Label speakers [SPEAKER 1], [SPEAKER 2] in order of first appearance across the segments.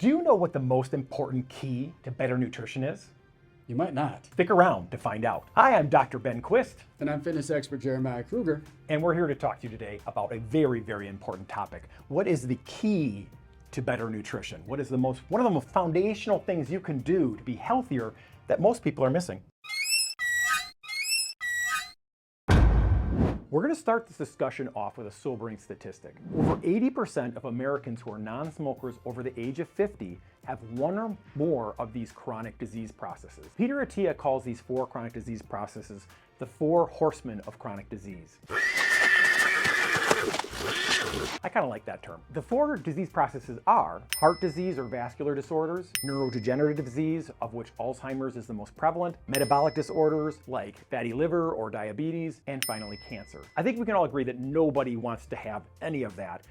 [SPEAKER 1] Do you know what the most important key to better nutrition is?
[SPEAKER 2] You might not.
[SPEAKER 1] Stick around to find out. Hi, I'm Dr. Ben Quist.
[SPEAKER 2] And I'm fitness expert Jeremiah Kruger.
[SPEAKER 1] And we're here to talk to you today about a very, very important topic. What is the key to better nutrition? What is one of the most foundational things you can do to be healthier that most people are missing? We're going to start this discussion off with a sobering statistic. Over 80% of Americans who are non-smokers over the age of 50 have one or more of these chronic disease processes. Peter Attia calls these 4 chronic disease processes the 4 horsemen of chronic disease. I kind of like that term. The 4 disease processes are heart disease or vascular disorders, neurodegenerative disease, of which Alzheimer's is the most prevalent, metabolic disorders like fatty liver or diabetes, and finally cancer. I think we can all agree that nobody wants to have any of that.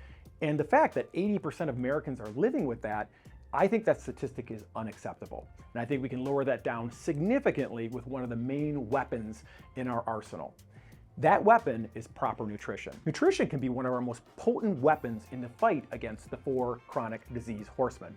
[SPEAKER 1] And the fact that 80% of Americans are living with that, I think that statistic is unacceptable. And I think we can lower that down significantly with one of the main weapons in our arsenal. That weapon is proper nutrition. Nutrition can be one of our most potent weapons in the fight against the 4 chronic disease horsemen.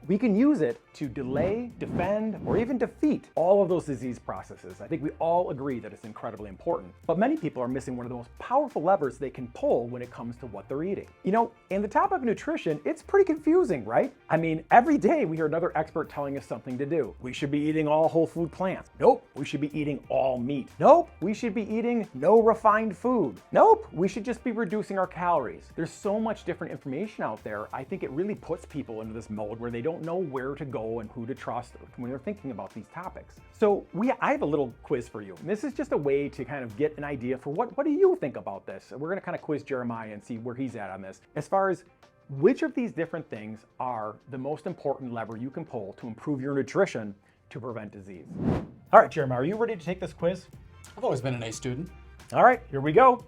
[SPEAKER 1] We can use it to delay, defend, or even defeat all of those disease processes. I think we all agree that it's incredibly important. But many people are missing one of the most powerful levers they can pull when it comes to what they're eating. You know, in the topic of nutrition, it's pretty confusing, right? I mean, every day we hear another expert telling us something to do. We should be eating all whole food plants. Nope, we should be eating all meat. Nope, we should be eating no refined food. Nope, we should just be reducing our calories. There's so much different information out there. I think it really puts people into this mode where they don't know where to go and who to trust when they're thinking about these topics. So I have a little quiz for you. This is just a way to kind of get an idea for what do you think about this? We're going to kind of quiz Jeremiah and see where he's at on this. As far as which of these different things are the most important lever you can pull to improve your nutrition to prevent disease. All right, Jeremiah, are you ready to take this quiz?
[SPEAKER 2] I've always been an A student.
[SPEAKER 1] All right, here we go.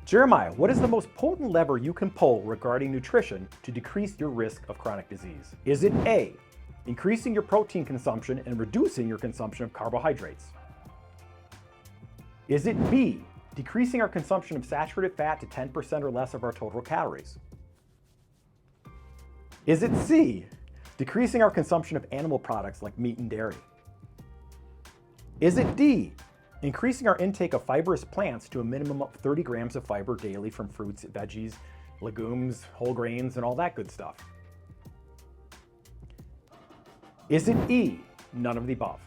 [SPEAKER 1] Jeremiah, what is the most potent lever you can pull regarding nutrition to decrease your risk of chronic disease? Is it A, increasing your protein consumption and reducing your consumption of carbohydrates? Is it B, decreasing our consumption of saturated fat to 10% or less of our total calories? Is it C, decreasing our consumption of animal products like meat and dairy? Is it D, increasing our intake of fibrous plants to a minimum of 30 grams of fiber daily from fruits, veggies, legumes, whole grains, and all that good stuff? Is it E, none of the above?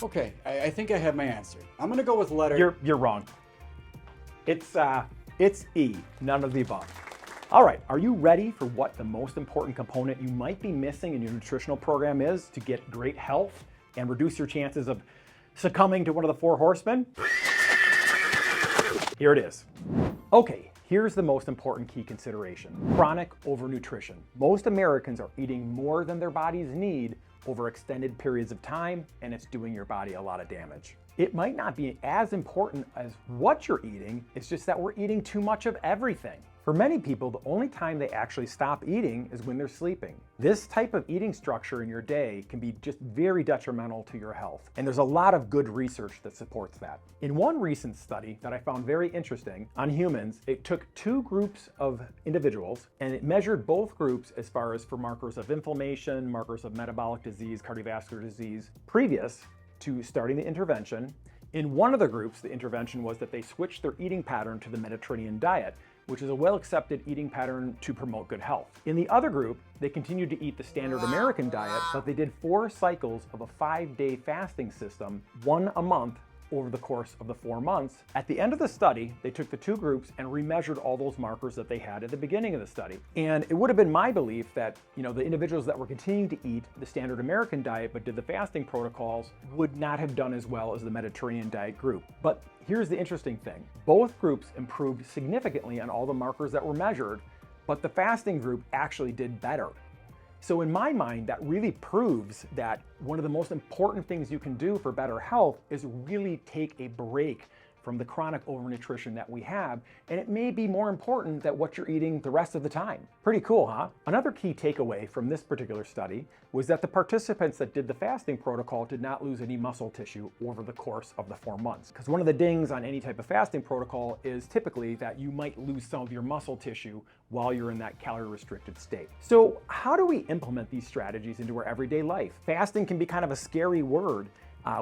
[SPEAKER 2] Okay, I think I have my answer. I'm gonna go with letter.
[SPEAKER 1] You're wrong. It's E, none of the above. All right, are you ready for what the most important component you might be missing in your nutritional program is to get great health and reduce your chances of succumbing to one of the 4 horsemen? Here it is. Okay, here's the most important key consideration: chronic overnutrition. Most Americans are eating more than their bodies need over extended periods of time, and it's doing your body a lot of damage. It might not be as important as what you're eating, it's just that we're eating too much of everything. For many people, the only time they actually stop eating is when they're sleeping. This type of eating structure in your day can be just very detrimental to your health, and there's a lot of good research that supports that. In one recent study that I found very interesting on humans, it took 2 groups of individuals and it measured both groups as far as for markers of inflammation, markers of metabolic disease, cardiovascular disease, previous to starting the intervention. In one of the groups, the intervention was that they switched their eating pattern to the Mediterranean diet, which is a well-accepted eating pattern to promote good health. In the other group, they continued to eat the standard American diet, but they did 4 cycles of a 5-day fasting system, 1 a month, over the course of the 4 months. At the end of the study, they took the 2 groups and remeasured all those markers that they had at the beginning of the study. And it would have been my belief that, the individuals that were continuing to eat the standard American diet but did the fasting protocols would not have done as well as the Mediterranean diet group. But here's the interesting thing. Both groups improved significantly on all the markers that were measured, but the fasting group actually did better. So in my mind, that really proves that one of the most important things you can do for better health is really take a break from the chronic overnutrition that we have, and it may be more important than what you're eating the rest of the time. Pretty cool, huh? Another key takeaway from this particular study was that the participants that did the fasting protocol did not lose any muscle tissue over the course of the 4 months. Because one of the dings on any type of fasting protocol is typically that you might lose some of your muscle tissue while you're in that calorie-restricted state. So how do we implement these strategies into our everyday life? Fasting can be kind of a scary word.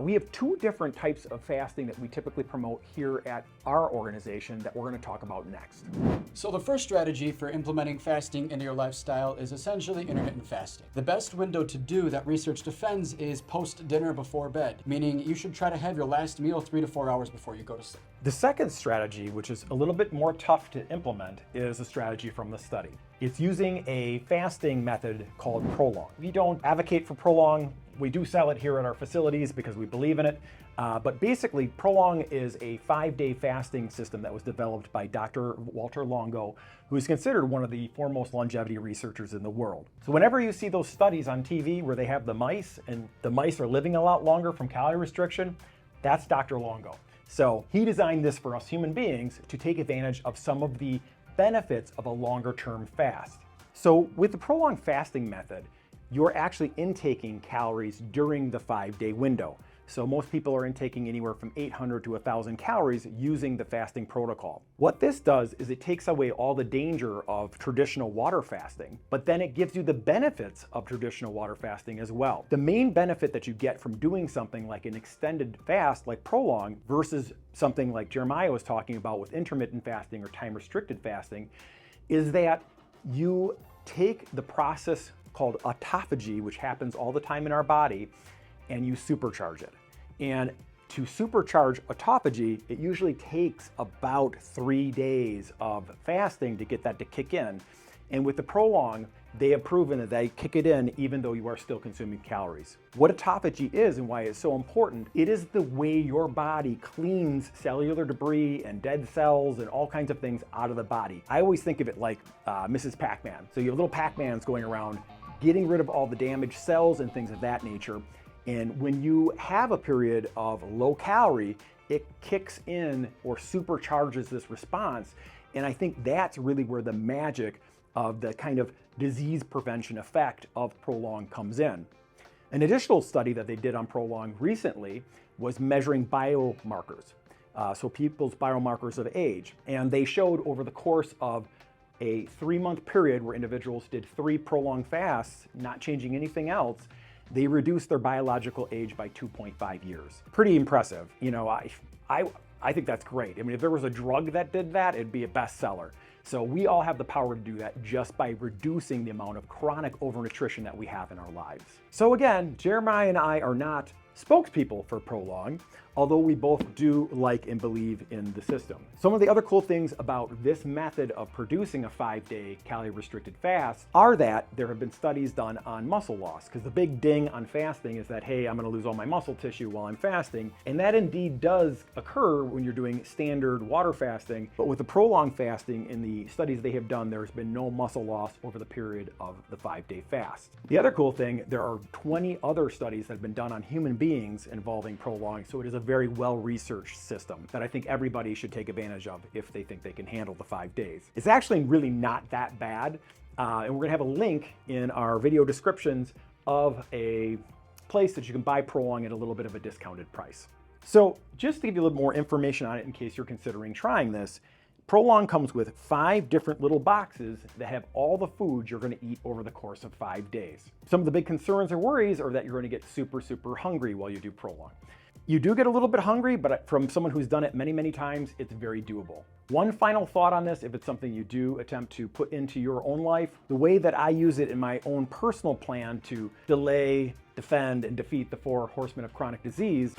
[SPEAKER 1] We have 2 different types of fasting that we typically promote here at our organization that we're going to talk about next.
[SPEAKER 2] So the first strategy for implementing fasting into your lifestyle is essentially intermittent fasting. The best window to do that research defends is post-dinner before bed, meaning you should try to have your last meal 3 to 4 hours before you go to sleep.
[SPEAKER 1] The second strategy, which is a little bit more tough to implement, is a strategy from the study. It's using a fasting method called Prolon. We don't advocate for Prolon. We do sell it here at our facilities because we believe in it. But basically, Prolong is a 5-day fasting system that was developed by Dr. Walter Longo, who is considered one of the foremost longevity researchers in the world. So whenever you see those studies on TV where they have the mice, and the mice are living a lot longer from calorie restriction, that's Dr. Longo. So he designed this for us human beings to take advantage of some of the benefits of a longer-term fast. So with the prolonged fasting method, you're actually intaking calories during the 5-day window. So most people are intaking anywhere from 800 to 1,000 calories using the fasting protocol. What this does is it takes away all the danger of traditional water fasting, but then it gives you the benefits of traditional water fasting as well. The main benefit that you get from doing something like an extended fast like Prolong versus something like Jeremiah was talking about with intermittent fasting or time-restricted fasting is that you take the process called autophagy, which happens all the time in our body, and you supercharge it. And to supercharge autophagy, it usually takes about 3 days of fasting to get that to kick in. And with the Prolong, they have proven that they kick it in even though you are still consuming calories. What autophagy is and why it's so important, it is the way your body cleans cellular debris and dead cells and all kinds of things out of the body. I always think of it like Mrs. Pac-Man. So you have little Pac-Mans going around getting rid of all the damaged cells and things of that nature. And when you have a period of low calorie, it kicks in or supercharges this response. And I think that's really where the magic of the kind of disease prevention effect of Prolong comes in. An additional study that they did on Prolong recently was measuring biomarkers, so people's biomarkers of age. And they showed over the course of a 3-month period where individuals did 3 prolonged fasts, not changing anything else, they reduced their biological age by 2.5 years. Pretty impressive. You know, I think that's great. I mean, if there was a drug that did that, it'd be a bestseller. So we all have the power to do that just by reducing the amount of chronic overnutrition that we have in our lives. So again, Jeremiah and I are not spokespeople for Prolong, although we both do like and believe in the system. Some of the other cool things about this method of producing a 5-day calorie-restricted fast are that there have been studies done on muscle loss, because the big ding on fasting is that, hey, I'm going to lose all my muscle tissue while I'm fasting, and that indeed does occur when you're doing standard water fasting, but with the prolonged fasting, in the studies they have done, there's been no muscle loss over the period of the 5-day fast. The other cool thing, there are 20 other studies that have been done on human beings involving Prolong, so it is a very well-researched system that I think everybody should take advantage of if they think they can handle the 5 days. It's actually really not that bad, and we're gonna have a link in our video descriptions of a place that you can buy Prolong at a little bit of a discounted price. So just to give you a little more information on it in case you're considering trying this, Prolong comes with 5 different little boxes that have all the foods you're going to eat over the course of 5 days. Some of the big concerns or worries are that you're going to get super hungry while you do Prolong. You do get a little bit hungry, but from someone who's done it many times, it's very doable. One final thought on this, if it's something you do attempt to put into your own life, the way that I use it in my own personal plan to delay, defend, and defeat the 4 horsemen of chronic disease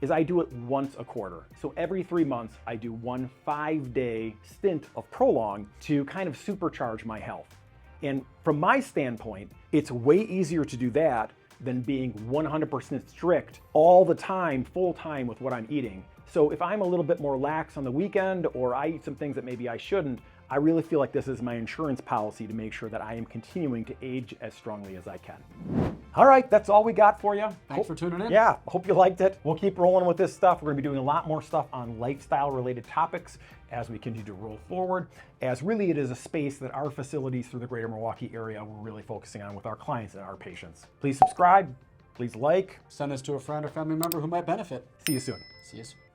[SPEAKER 1] is I do it once a quarter. So every 3 months, I do one 5-day stint of Prolong to kind of supercharge my health. And from my standpoint, it's way easier to do that than being 100% strict all the time, full time with what I'm eating. So if I'm a little bit more lax on the weekend, or I eat some things that maybe I shouldn't, I really feel like this is my insurance policy to make sure that I am continuing to age as strongly as I can. All right, that's all we got for you.
[SPEAKER 2] Thanks for tuning in.
[SPEAKER 1] Yeah, hope you liked it. We'll keep rolling with this stuff. We're going to be doing a lot more stuff on lifestyle-related topics as we continue to roll forward, as really it is a space that our facilities through the greater Milwaukee area we're really focusing on with our clients and our patients. Please subscribe. Please like.
[SPEAKER 2] Send this to a friend or family member who might benefit.
[SPEAKER 1] See you soon.
[SPEAKER 2] See you soon.